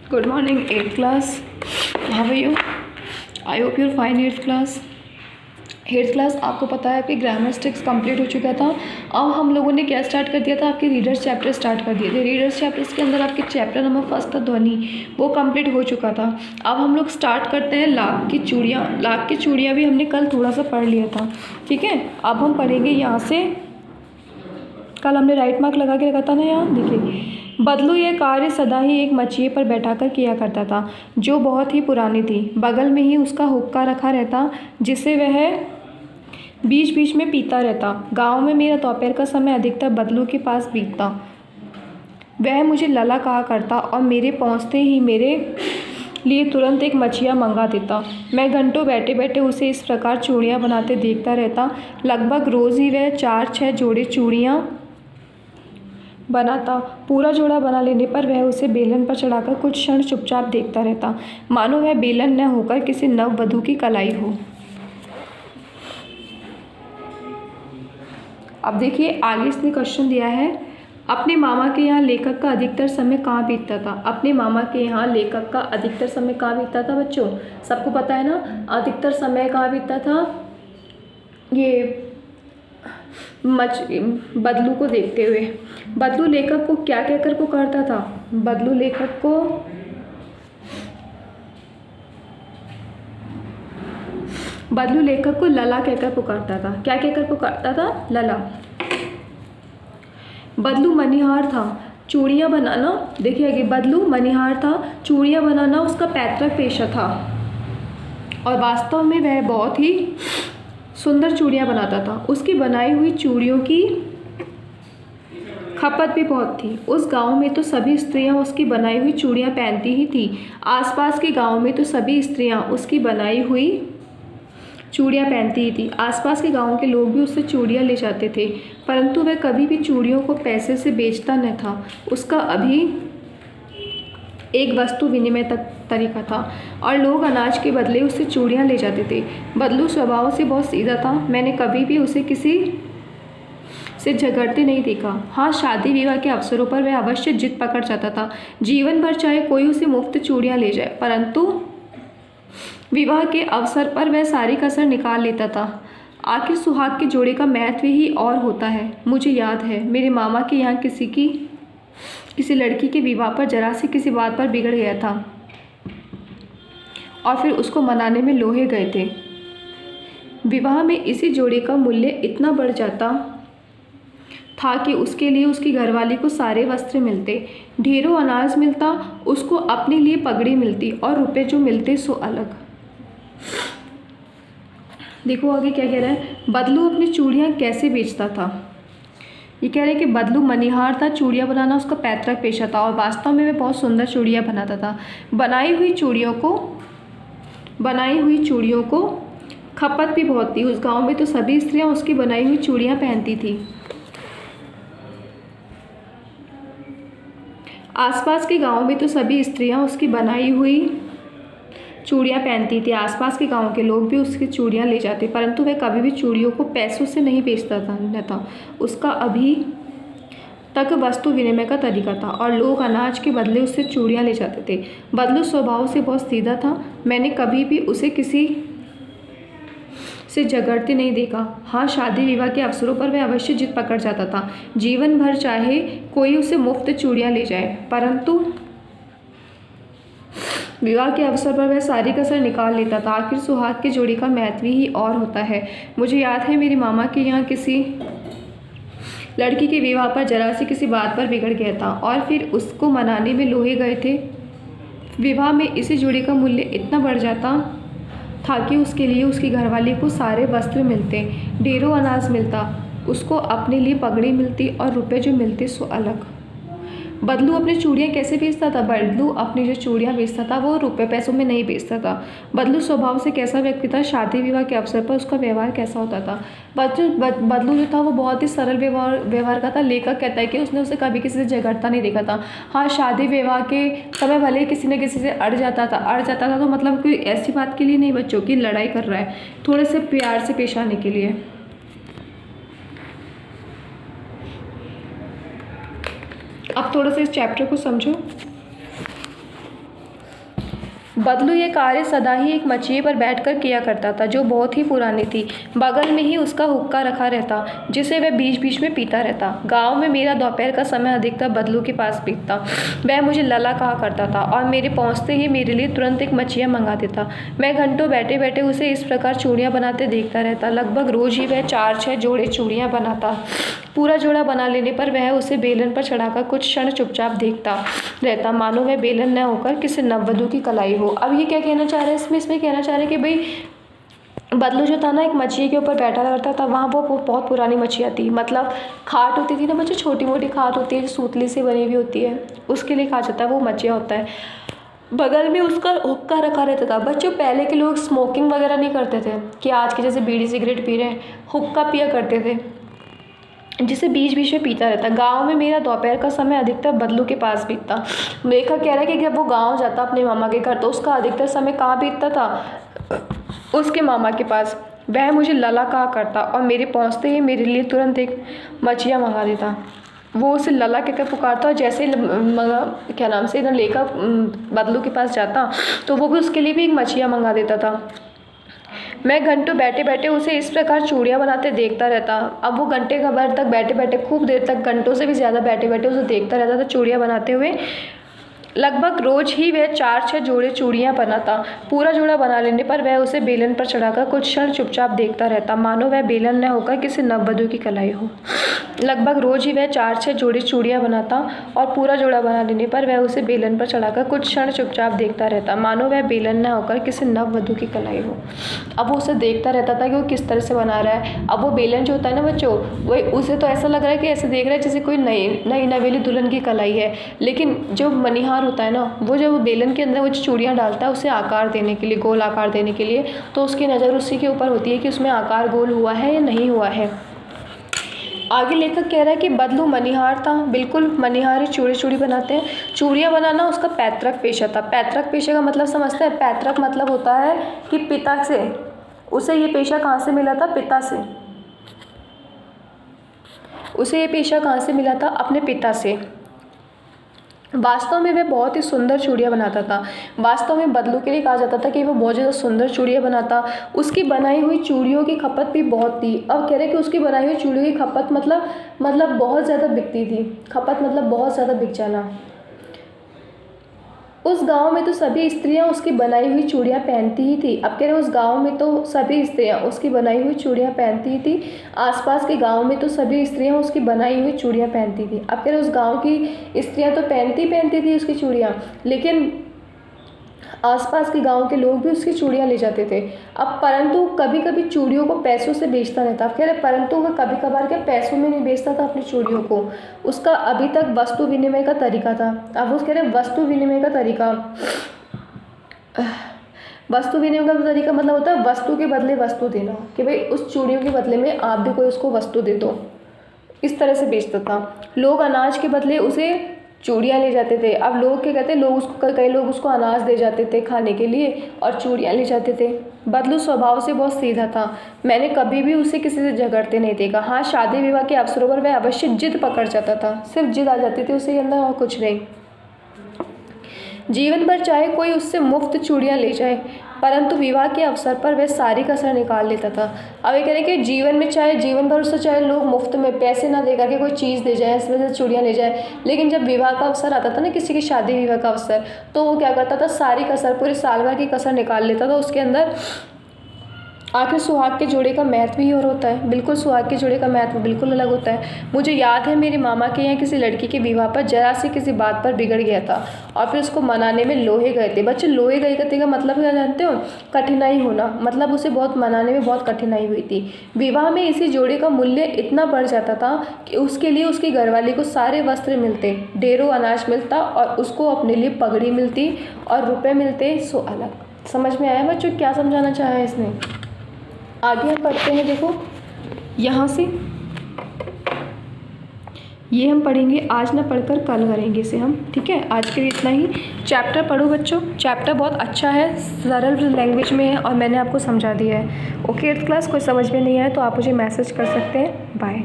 Good morning, 8th class. How are you? I hope you're fine, 8th class. 8th class आपको पता है आपकी grammar complete हो चुका था। अब हम लोगों ने क्या स्टार्ट कर दिया था, आपके रीडर्स चैप्टर स्टार्ट कर दिए थे। रीडर्स चैप्टर्स के अंदर आपके चैप्टर नंबर 1 था ध्वनि, वो कंप्लीट हो चुका था। अब हम लोग स्टार्ट करते हैं लाख की चूड़ियाँ। लाख की चूड़ियाँ भी हमने कल थोड़ा सा पढ़ लिया था, ठीक है। अब हम पढ़ेंगे यहाँ से, कल हमने राइट मार्क लगा के रखा था ना, यहाँ देखिए। बदलू यह कार्य सदा ही एक मचिए पर बैठाकर किया करता था, जो बहुत ही पुरानी थी। बगल में ही उसका हुक्का रखा रहता, जिसे वह बीच बीच में पीता रहता। गांव में मेरा दोपहर का समय अधिकतर बदलू के पास बीतता। वह मुझे लला कहा करता और मेरे पहुंचते ही मेरे लिए तुरंत एक मछिया मंगा देता। मैं घंटों बैठे बैठे उसे इस प्रकार चूड़ियाँ बनाते देखता रहता। लगभग रोज़ ही वह 4-6 जोड़े चूड़ियाँ बनाता। पूरा जोड़ा बना लेने पर वह उसे बेलन पर चढ़ाकर कुछ क्षण चुपचाप देखता रहता, मानो वह बेलन न होकर किसी नववधू की कलाई हो। अब देखिए आगे इसने क्वेश्चन दिया है, अपने मामा के यहाँ लेखक का अधिकतर समय कहाँ बीतता था। अपने मामा के यहाँ लेखक का अधिकतर समय कहाँ बीतता था बच्चों, सबको पता है ना। अधिकतर समय कहाँ बीतता था, ये बदलू को देखते हुए। बदलू लेखक को क्या कहकर पुकारता था, बदलू लेखक को लला कहकर पुकारता था। क्या कहकर पुकारता था, लला। बदलू मनिहार था, चूड़ियाँ बनाना, देखिए आगे, बदलू मनिहार था, चूड़ियाँ बनाना उसका पैतृक पेशा था और वास्तव में वह बहुत ही सुंदर चूड़ियाँ बनाता था। उसकी बनाई हुई चूड़ियों की खपत भी बहुत थी। उस गांव में तो सभी स्त्रियां उसकी बनाई हुई चूड़ियाँ पहनती ही थी। आसपास के गांव में तो सभी स्त्रियां उसकी बनाई हुई चूड़ियाँ पहनती ही थी। आसपास के गांव के लोग भी उससे चूड़ियाँ ले जाते थे, परंतु वह कभी भी चूड़ियों को पैसे से बेचता न था। उसका अभी एक वस्तु विनिमय तरीका था और लोग अनाज के बदले उससे चूड़ियाँ ले जाते थे। बदलू स्वभाव से बहुत सीधा था। मैंने कभी भी उसे किसी से झगड़ते नहीं देखा। हाँ, शादी विवाह के अवसरों पर वह अवश्य जिद पकड़ जाता था। जीवन भर चाहे कोई उसे मुफ्त चूड़ियाँ ले जाए, परंतु विवाह के अवसर पर वह सारी कसर निकाल लेता था। आखिर सुहाग के जोड़े का महत्व ही और होता है। मुझे याद है मेरे मामा के यहाँ किसी लड़की के विवाह पर जरा सी किसी बात पर बिगड़ गया था और फिर उसको मनाने में लोहे गए थे। विवाह में इसी जोड़े का मूल्य इतना बढ़ जाता था कि उसके लिए उसकी घरवाली को सारे वस्त्र मिलते, ढेरों अनाज मिलता, उसको अपने लिए पगड़ी मिलती और रुपए जो मिलते सो अलग। देखो आगे क्या कह रहा है, बदलू अपनी चूड़ियाँ कैसे बेचता था। ये कह रहे हैं कि बदलू मनिहार था, चूड़ियाँ बनाना उसका पैतृक पेशा था और वास्तव में वह बहुत सुंदर चूड़ियाँ बनाता था। बनाई हुई चूड़ियों को खपत भी बहुत थी। उस गांव में तो सभी स्त्रियां उसकी बनाई हुई चूड़ियाँ पहनती थी। आसपास के गांव में तो सभी स्त्रियां उसकी बनाई हुई चूड़ियाँ पहनती थी। आसपास के गांव के लोग भी उसकी चूड़ियाँ ले जाते, परंतु वह कभी भी चूड़ियों को पैसों से नहीं बेचता था। उसका अभी तक वस्तु विनिमय का तरीका था और लोग अनाज के बदले उससे चूड़ियाँ ले जाते थे। बदलू स्वभाव से बहुत सीधा था। मैंने कभी भी उसे किसी से झगड़ते नहीं देखा। हाँ, शादी विवाह के अवसरों पर वह अवश्य जिद पकड़ जाता था। जीवन भर चाहे कोई उसे मुफ्त चूड़ियाँ ले जाए, परंतु विवाह के अवसर पर वह सारी कसर निकाल लेता था। आखिर सुहाग के जोड़ी का महत्व ही और होता है। मुझे याद है मेरे मामा के यहाँ किसी लड़की के विवाह पर जरा सी किसी बात पर बिगड़ गया था और फिर उसको मनाने में लोहे गए थे। विवाह में इसी जोड़ी का मूल्य इतना बढ़ जाता था कि उसके लिए उसकी घरवाली को सारे वस्त्र मिलते, ढेरों अनाज मिलता, उसको अपने लिए पगड़ी मिलती और रुपए जो मिलते सो अलग। बदलू अपनी चूड़ियाँ कैसे बेचता था, बदलू अपनी जो चूड़ियाँ बेचता था वो रुपए पैसों में नहीं बेचता था। बदलू स्वभाव से कैसा व्यक्ति था, शादी विवाह के अवसर पर उसका व्यवहार कैसा होता था। बदलू जो था वो बहुत ही सरल व्यवहार का था। लेखक कहता है कि उसने उसे कभी किसी से झगड़ता नहीं देखा था। हाँ, शादी विवाह के समय भले ही किसी न किसी से अड़ जाता था तो मतलब कोई ऐसी बात के लिए नहीं बच्चों की लड़ाई कर रहा है, थोड़े से प्यार से पेश आने के लिए। अब थोड़ा सा इस चैप्टर को समझो। बदलू ये कार्य सदा ही एक मचिए पर बैठकर किया करता था, जो बहुत ही पुरानी थी। बगल में ही उसका हुक्का रखा रहता, जिसे वह बीच बीच में पीता रहता। गांव में मेरा दोपहर का समय अधिकतर बदलू के पास बीतता। वह मुझे लला कहा करता था और मेरे पहुंचते ही मेरे लिए तुरंत एक मचिया मंगा देता। मैं घंटों बैठे बैठे उसे इस प्रकार चूड़ियाँ बनाते देखता रहता। लगभग रोज ही वह 4-6 जोड़े चूड़ियाँ बनाता। पूरा जोड़ा बना लेने पर वह उसे बेलन पर चढ़ाकर कुछ क्षण चुपचाप देखता रहता, मानो वह बेलन न होकर किसी नववधू की कलाई हो। अब ये क्या कहना चाह रहे हैं इसमें कहना चाह रहे हैं कि भाई बदलू जो था ना, एक मछिए के ऊपर बैठा करता था। वहाँ वो बहुत पुरानी मछिया थी, मतलब खाट होती थी ना बच्चे, छोटी मोटी खाट होती है जो सूतली से बनी हुई होती है, उसके लिए कहा जाता है वो मछिया होता है। बगल में उसका हुक्का रखा रहता था। बच्चों पहले के लोग स्मोकिंग वगैरह नहीं करते थे कि आज के जैसे बीड़ी सिगरेट पी रहे हैं, हुक्का पिया करते थे जिसे बीच बीच में पीता रहता। गांव में मेरा दोपहर का समय अधिकतर बदलू के पास बीतता। लेखक कह रहा है कि जब वो गांव जाता अपने मामा के घर तो उसका अधिकतर समय कहाँ बीतता था, उसके मामा के पास। वह मुझे लला कहा करता और मेरे पहुंचते ही मेरे लिए तुरंत एक मछिया मंगा देता। वो उसे लला कहकर पुकारता और जैसे क्या नाम से ना लेकर बदलू के पास जाता तो वो भी उसके लिए भी एक मछिया मंगा देता था। मैं घंटों बैठे बैठे उसे इस प्रकार चूड़ियाँ बनाते देखता रहता। अब वो घंटे भर तक बैठे बैठे, खूब देर तक, घंटों से भी ज़्यादा बैठे बैठे उसे देखता रहता था चूड़ियाँ बनाते हुए। लगभग रोज ही वह 4-6 जोड़े चूड़ियाँ बनाता। पूरा जोड़ा बना लेने पर वह उसे बेलन पर चढ़ाकर कुछ क्षण चुपचाप देखता रहता, मानो वह बेलन न होकर किसी नववधू की कलाई हो। लगभग रोज ही वह 4-6 जोड़े चूड़ियाँ बनाता और पूरा जोड़ा बना लेने पर वह उसे बेलन पर चढ़ाकर कुछ क्षण चुपचाप देखता रहता, मानो वह बेलन न होकर किसी नववधू की कलाई हो। अब वो उसे देखता रहता था कि वो किस तरह से बना रहा है। अब वो बेलन जो होता है ना बच्चों, वही उसे तो ऐसा लग रहा है कि ऐसे देख रहा है जैसे कोई नई नवेली दुल्हन की कलाई है। लेकिन जो मनिहार होता है ना, वो जब बेलन के अंदर वो चूड़ियाँ डालता है उसे आकार देने के लिए, गोल आकार देने के लिए, तो उसकी नज़र उसी के ऊपर होती है कि उसमें आकार गोल हुआ है या नहीं हुआ है। आगे लेखक कह रहा है कि बदलू मनिहार था। बिल्कुल, मनिहार ही चूड़ी बनाते हैं। चूड़ियाँ बनाना उसका पैतृक पेशा था। पैतृक पेशे का मतलब समझते हैं? पैतृक मतलब होता है कि पिता से, उसे ये पेशा कहाँ से मिला था? पिता से। उसे ये पेशा कहाँ से मिला था? अपने पिता से। वास्तव में वह बहुत ही सुंदर चूड़ियाँ बनाता था। वास्तव में बदलू के लिए कहा जाता था कि वो बहुत ज़्यादा सुंदर चूड़ियाँ बनाता। उसकी बनाई हुई चूड़ियों की खपत भी बहुत थी। अब कह रहे कि उसकी बनाई हुई चूड़ियों की खपत मतलब बहुत ज़्यादा बिकती थी। खपत मतलब बहुत ज़्यादा बिक जाना। उस गांव में तो सभी स्त्रियां उसकी बनाई हुई चूड़ियाँ पहनती ही थी। अब कह रहे उस गांव में तो सभी स्त्रियां उसकी बनाई हुई चूड़ियाँ पहनती ही थी। आसपास के गांव में तो सभी स्त्रियां उसकी बनाई हुई चूड़ियाँ पहनती थी। अब कह रहे उस गांव की स्त्रियां तो पहनती थी उसकी चूड़ियाँ, लेकिन आसपास के गांव के लोग भी उसकी चूड़ियाँ ले जाते थे। अब परंतु कभी कभी चूड़ियों को पैसों से बेचता रहता। अब कह रहे परंतु वह कभी कभार के पैसों में नहीं बेचता था अपनी चूड़ियों को। उसका अभी तक वस्तु विनिमय का तरीका था। अब वो कह रहे वस्तु विनिमय का तरीका, वस्तु विनिमय का तरीका मतलब होता है वस्तु के बदले वस्तु देना, कि भाई उस चूड़ियों के बदले में आप भी कोई उसको वस्तु दे दो। इस तरह से बेचता था। लोग अनाज के बदले उसे चूड़ियाँ ले जाते थे। अब लोग क्या कहते हैं, लोग उसको, कई लोग उसको अनाज दे जाते थे खाने के लिए और चूड़ियाँ ले जाते थे। बदलू स्वभाव से बहुत सीधा था। मैंने कभी भी उसे किसी से झगड़ते नहीं देखा। हाँ, शादी विवाह के अवसरों पर वह अवश्य जिद पकड़ जाता था। सिर्फ जिद आ जाती थी उसे अंदर, और कुछ नहीं। जीवन भर चाहे कोई उससे मुफ्त चूड़ियाँ ले जाए, परंतु विवाह के अवसर पर वह सारी कसर निकाल लेता था। अब ये कह रहे कि जीवन में चाहे जीवन भर उससे चाहे लोग मुफ्त में पैसे ना दे करके कोई चीज़ दे जाए, इस वजह से चूड़ियाँ ले जाए, लेकिन जब विवाह का अवसर आता था ना, किसी की शादी विवाह का अवसर, तो वो क्या करता था, सारी कसर, पूरे साल भर की कसर निकाल लेता था उसके अंदर। आखिर सुहाग के जोड़े का महत्व ही और होता है। बिल्कुल, सुहाग के जोड़े का महत्व बिल्कुल अलग होता है। मुझे याद है मेरे मामा के यहाँ किसी लड़की के विवाह पर जरा सी किसी बात पर बिगड़ गया था और फिर उसको मनाने में लोहे गए थे। बच्चे, लोहे गए थे का मतलब क्या जानते हो? कठिनाई होना, मतलब उसे बहुत मनाने में बहुत कठिनाई हुई थी। विवाह में इसी जोड़े का मूल्य इतना बढ़ जाता था कि उसके लिए उसकी घरवाली को सारे वस्त्र मिलते, ढेरों अनाज मिलता और उसको अपने लिए पगड़ी मिलती और रुपये मिलते सो अलग। समझ में आया बच्चों क्या समझाना चाहा है इसने? आगे हम पढ़ते हैं। देखो यहाँ से ये हम पढ़ेंगे, आज ना पढ़कर कल करेंगे इसे हम, ठीक है? आज के लिए इतना ही। चैप्टर पढ़ो बच्चों, चैप्टर बहुत अच्छा है, सरल लैंग्वेज में है और मैंने आपको समझा दिया है। ओके 8th क्लास, कोई समझ में नहीं आया तो आप मुझे मैसेज कर सकते हैं। बाय।